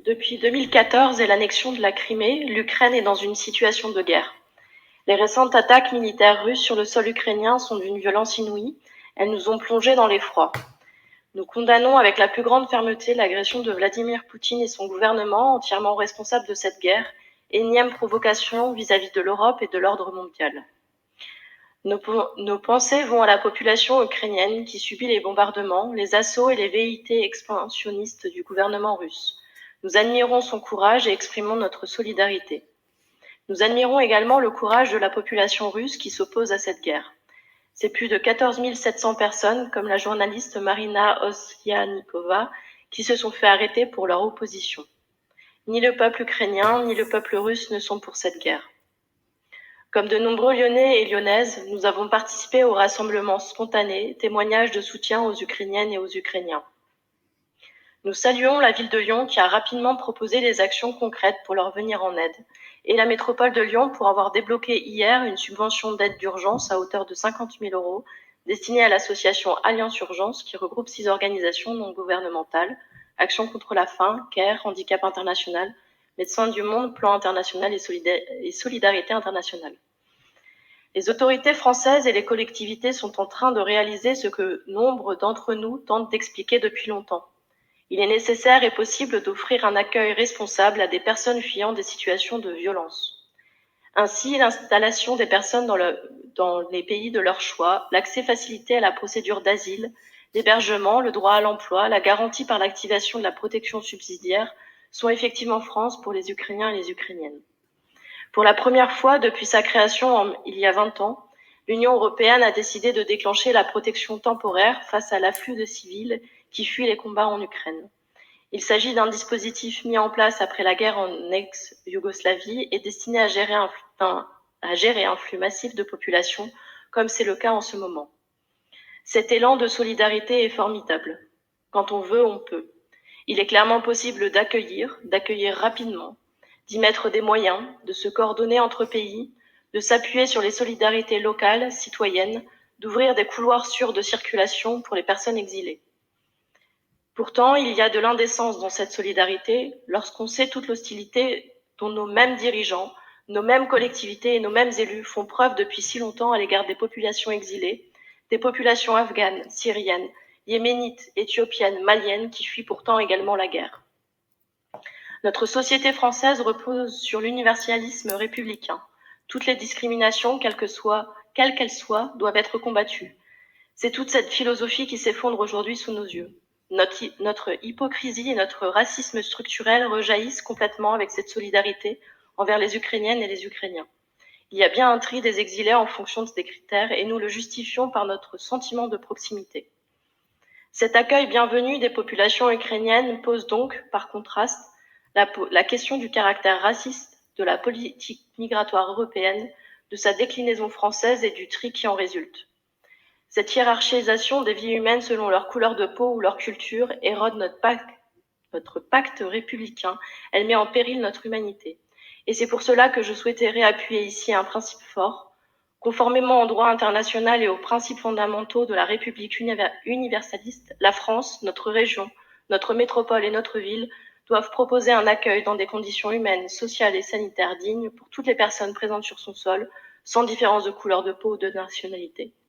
Depuis 2014 et l'annexion de la Crimée, l'Ukraine est dans une situation de guerre. Les récentes attaques militaires russes sur le sol ukrainien sont d'une violence inouïe. Elles nous ont plongés dans l'effroi. Nous condamnons avec la plus grande fermeté l'agression de Vladimir Poutine et son gouvernement, entièrement responsable de cette guerre, énième provocation vis-à-vis de l'Europe et de l'ordre mondial. Nos pensées vont à la population ukrainienne qui subit les bombardements, les assauts et les velléités expansionnistes du gouvernement russe. Nous admirons son courage et exprimons notre solidarité. Nous admirons également le courage de la population russe qui s'oppose à cette guerre. C'est plus de 14 700 personnes, comme la journaliste Marina Ossianikova, qui se sont fait arrêter pour leur opposition. Ni le peuple ukrainien, ni le peuple russe ne sont pour cette guerre. Comme de nombreux Lyonnais et Lyonnaises, nous avons participé au rassemblement spontané, témoignage de soutien aux Ukrainiennes et aux Ukrainiens. Nous saluons la ville de Lyon qui a rapidement proposé des actions concrètes pour leur venir en aide, et la métropole de Lyon pour avoir débloqué hier une subvention d'aide d'urgence à hauteur de 50 000 € destinée à l'association Alliance Urgence qui regroupe 6 organisations non gouvernementales, Action contre la faim, CARE, Handicap International, Médecins du Monde, Plan International et Solidarité Internationale. Les autorités françaises et les collectivités sont en train de réaliser ce que nombre d'entre nous tentent d'expliquer depuis longtemps. Il est nécessaire et possible d'offrir un accueil responsable à des personnes fuyant des situations de violence. Ainsi, l'installation des personnes dans les pays de leur choix, l'accès facilité à la procédure d'asile, l'hébergement, le droit à l'emploi, la garantie par l'activation de la protection subsidiaire sont effectivement France pour les Ukrainiens et les Ukrainiennes. Pour la première fois depuis sa création il y a 20 ans, l'Union européenne a décidé de déclencher la protection temporaire face à l'afflux de civils qui fuient les combats en Ukraine. Il s'agit d'un dispositif mis en place après la guerre en ex-Yougoslavie et destiné à gérer un flux massif de population, comme c'est le cas en ce moment. Cet élan de solidarité est formidable. Quand on veut, on peut. Il est clairement possible d'accueillir rapidement, d'y mettre des moyens, de se coordonner entre pays, de s'appuyer sur les solidarités locales, citoyennes, d'ouvrir des couloirs sûrs de circulation pour les personnes exilées. Pourtant, il y a de l'indécence dans cette solidarité lorsqu'on sait toute l'hostilité dont nos mêmes dirigeants, nos mêmes collectivités et nos mêmes élus font preuve depuis si longtemps à l'égard des populations exilées, des populations afghanes, syriennes, yéménites, éthiopiennes, maliennes qui fuient pourtant également la guerre. Notre société française repose sur l'universalisme républicain. Toutes les discriminations, quelles qu'elles soient, doivent être combattues. C'est toute cette philosophie qui s'effondre aujourd'hui sous nos yeux. Notre hypocrisie et notre racisme structurel rejaillissent complètement avec cette solidarité envers les Ukrainiennes et les Ukrainiens. Il y a bien un tri des exilés en fonction de ces critères et nous le justifions par notre sentiment de proximité. Cet accueil bienvenu des populations ukrainiennes pose donc, par contraste, la question du caractère raciste de la politique migratoire européenne, de sa déclinaison française et du tri qui en résulte. Cette hiérarchisation des vies humaines selon leur couleur de peau ou leur culture érode notre pacte républicain, elle met en péril notre humanité. Et c'est pour cela que je souhaitais réappuyer ici un principe fort. Conformément au droit international et aux principes fondamentaux de la République universaliste, la France, notre région, notre métropole et notre ville doivent proposer un accueil dans des conditions humaines, sociales et sanitaires dignes pour toutes les personnes présentes sur son sol, sans différence de couleur de peau ou de nationalité.